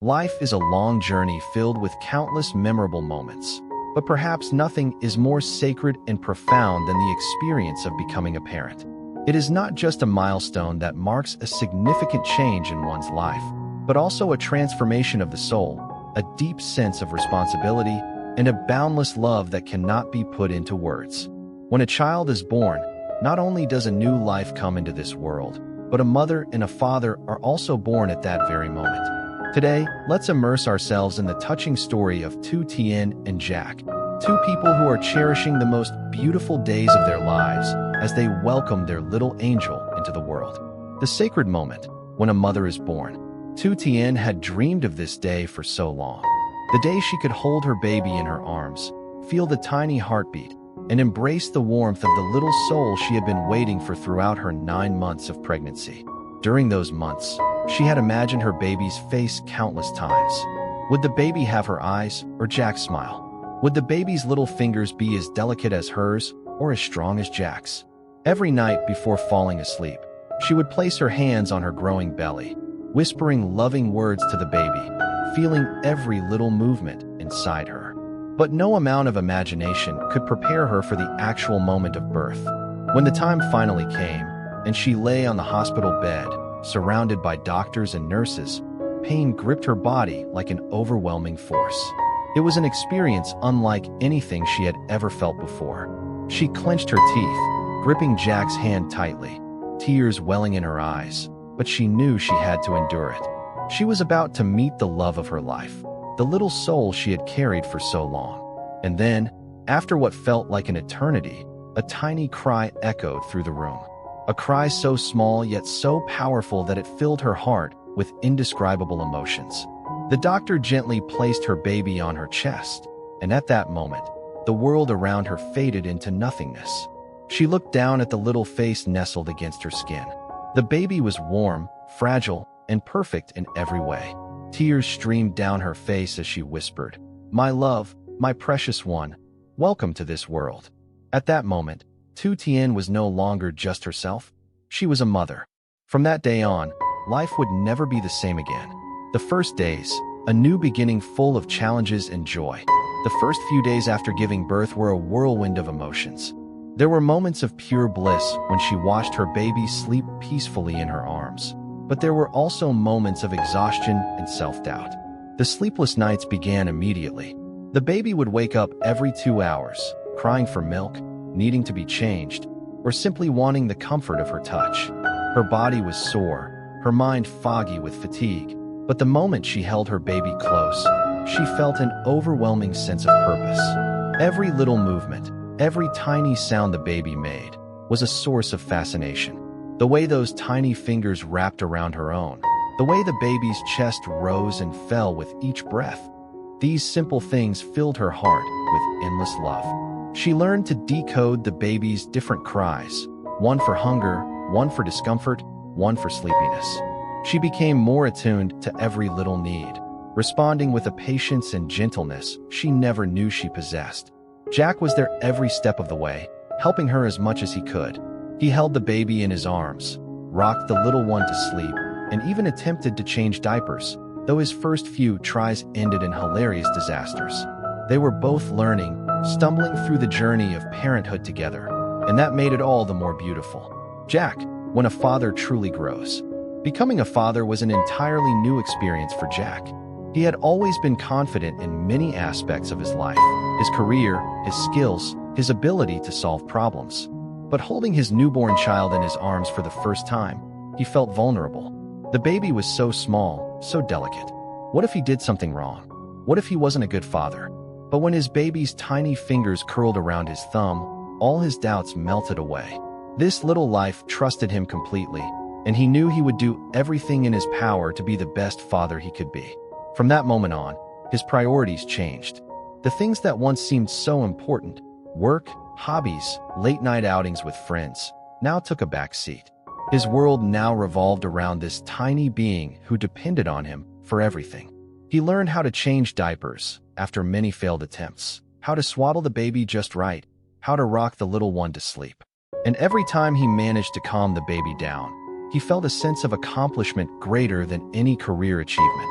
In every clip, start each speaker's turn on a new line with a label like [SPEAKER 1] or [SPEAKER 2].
[SPEAKER 1] Life is a long journey filled with countless memorable moments, but perhaps nothing is more sacred and profound than the experience of becoming a parent. It is not just a milestone that marks a significant change in one's life, but also a transformation of the soul, a deep sense of responsibility, and a boundless love that cannot be put into words. When a child is born, not only does a new life come into this world, but a mother and a father are also born at that very moment. Today, let's immerse ourselves in the touching story of Tien and Jack, two people who are cherishing the most beautiful days of their lives as they welcome their little angel into the world. The sacred moment, when a mother is born. Tien had dreamed of this day for so long. The day she could hold her baby in her arms, feel the tiny heartbeat, and embrace the warmth of the little soul she had been waiting for throughout her 9 months of pregnancy. During those months, she had imagined her baby's face countless times. Would the baby have her eyes or Jack's smile? Would the baby's little fingers be as delicate as hers or as strong as Jack's? Every night before falling asleep, she would place her hands on her growing belly, whispering loving words to the baby, feeling every little movement inside her. But no amount of imagination could prepare her for the actual moment of birth. When the time finally came, and she lay on the hospital bed, surrounded by doctors and nurses, pain gripped her body like an overwhelming force. It was an experience unlike anything she had ever felt before. She clenched her teeth, gripping Jack's hand tightly, tears welling in her eyes, but she knew she had to endure it. She was about to meet the love of her life, the little soul she had carried for so long. And then, after what felt like an eternity, a tiny cry echoed through the room. A cry so small yet so powerful that it filled her heart with indescribable emotions. The doctor gently placed her baby on her chest, and at that moment, the world around her faded into nothingness. She looked down at the little face nestled against her skin. The baby was warm, fragile, and perfect in every way. Tears streamed down her face as she whispered, "My love, my precious one, welcome to this world." At that moment, Tien was no longer just herself. She was a mother. From that day on, life would never be the same again. The first days, a new beginning full of challenges and joy. The first few days after giving birth were a whirlwind of emotions. There were moments of pure bliss when she watched her baby sleep peacefully in her arms. But there were also moments of exhaustion and self-doubt. The sleepless nights began immediately. The baby would wake up every 2 hours, crying for milk, needing to be changed, or simply wanting the comfort of her touch. Her body was sore, her mind foggy with fatigue, but the moment she held her baby close, she felt an overwhelming sense of purpose. Every little movement, every tiny sound the baby made, was a source of fascination. The way those tiny fingers wrapped around her own, the way the baby's chest rose and fell with each breath. These simple things filled her heart with endless love. She learned to decode the baby's different cries, one for hunger, one for discomfort, one for sleepiness. She became more attuned to every little need, responding with a patience and gentleness she never knew she possessed. Jack was there every step of the way, helping her as much as he could. He held the baby in his arms, rocked the little one to sleep, and even attempted to change diapers, though his first few tries ended in hilarious disasters. They were both learning, stumbling through the journey of parenthood together, and that made it all the more beautiful. Jack, when a father truly grows. Becoming a father was an entirely new experience for Jack. He had always been confident in many aspects of his life, his career, his skills, his ability to solve problems. But holding his newborn child in his arms for the first time, he felt vulnerable. The baby was so small, so delicate. What if he did something wrong? What if he wasn't a good father? But when his baby's tiny fingers curled around his thumb, all his doubts melted away. This little life trusted him completely, and he knew he would do everything in his power to be the best father he could be. From that moment on, his priorities changed. The things that once seemed so important, work, hobbies, late-night outings with friends, now took a back seat. His world now revolved around this tiny being who depended on him for everything. He learned how to change diapers after many failed attempts, how to swaddle the baby just right, how to rock the little one to sleep. And every time he managed to calm the baby down, he felt a sense of accomplishment greater than any career achievement.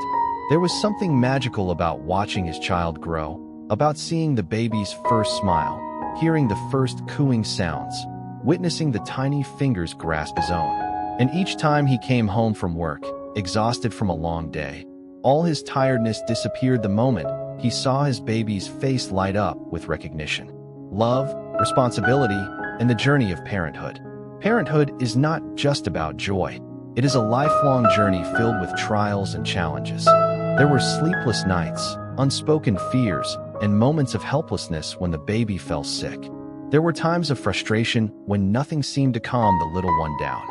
[SPEAKER 1] There was something magical about watching his child grow, about seeing the baby's first smile, hearing the first cooing sounds, witnessing the tiny fingers grasp his own. And each time he came home from work, exhausted from a long day, all his tiredness disappeared the moment he saw his baby's face light up with recognition, love, responsibility, and the journey of parenthood. Parenthood is not just about joy. It is a lifelong journey filled with trials and challenges. There were sleepless nights, unspoken fears, and moments of helplessness when the baby fell sick. There were times of frustration when nothing seemed to calm the little one down.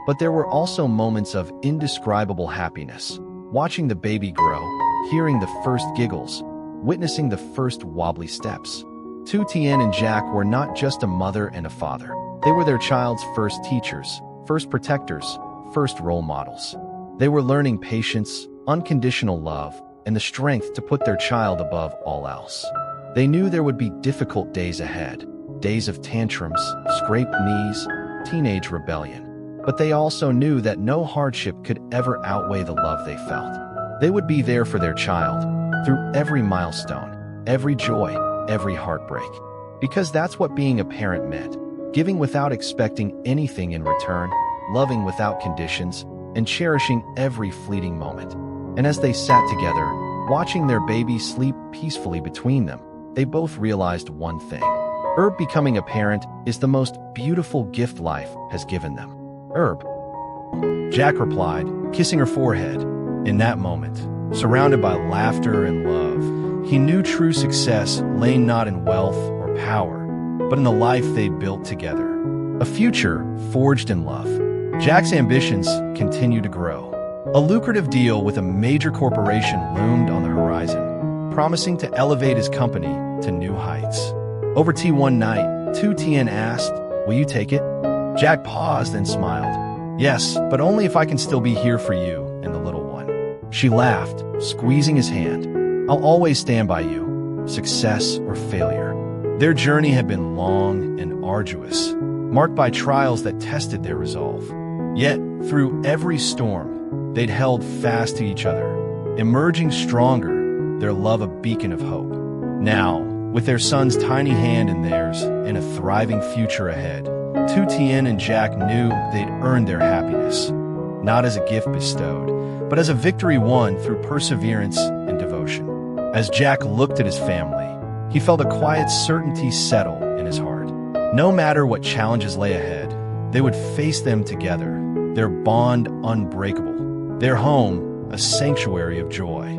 [SPEAKER 1] But there were also moments of indescribable happiness, watching the baby grow, hearing the first giggles, witnessing the first wobbly steps. Tien and Jack were not just a mother and a father. They were their child's first teachers, first protectors, first role models. They were learning patience, unconditional love, and the strength to put their child above all else. They knew there would be difficult days ahead, days of tantrums, scraped knees, teenage rebellion. But they also knew that no hardship could ever outweigh the love they felt. They would be there for their child, through every milestone, every joy, every heartbreak. Because that's what being a parent meant, giving without expecting anything in return, loving without conditions, and cherishing every fleeting moment. And as they sat together, watching their baby sleep peacefully between them, they both realized one thing. Becoming a parent is the most beautiful gift life has given them. Jack replied, kissing her forehead. In that moment, surrounded by laughter and love, he knew true success lay not in wealth or power, but in the life they built together. A future forged in love. Jack's ambitions continued to grow. A lucrative deal with a major corporation loomed on the horizon, promising to elevate his company to new heights. Over tea one night, Tien asked, "Will you take it?" Jack paused and smiled. "Yes, but only if I can still be here for you and the little one." She laughed, squeezing his hand. "I'll always stand by you, success or failure." Their journey had been long and arduous, marked by trials that tested their resolve. Yet, through every storm, they'd held fast to each other, emerging stronger, their love a beacon of hope. Now, with their son's tiny hand in theirs and a thriving future ahead, Tien and Jack knew they'd earned their happiness, not as a gift bestowed, but as a victory won through perseverance and devotion. As Jack looked at his family, he felt a quiet certainty settle in his heart. No matter what challenges lay ahead, they would face them together, their bond unbreakable, their home a sanctuary of joy.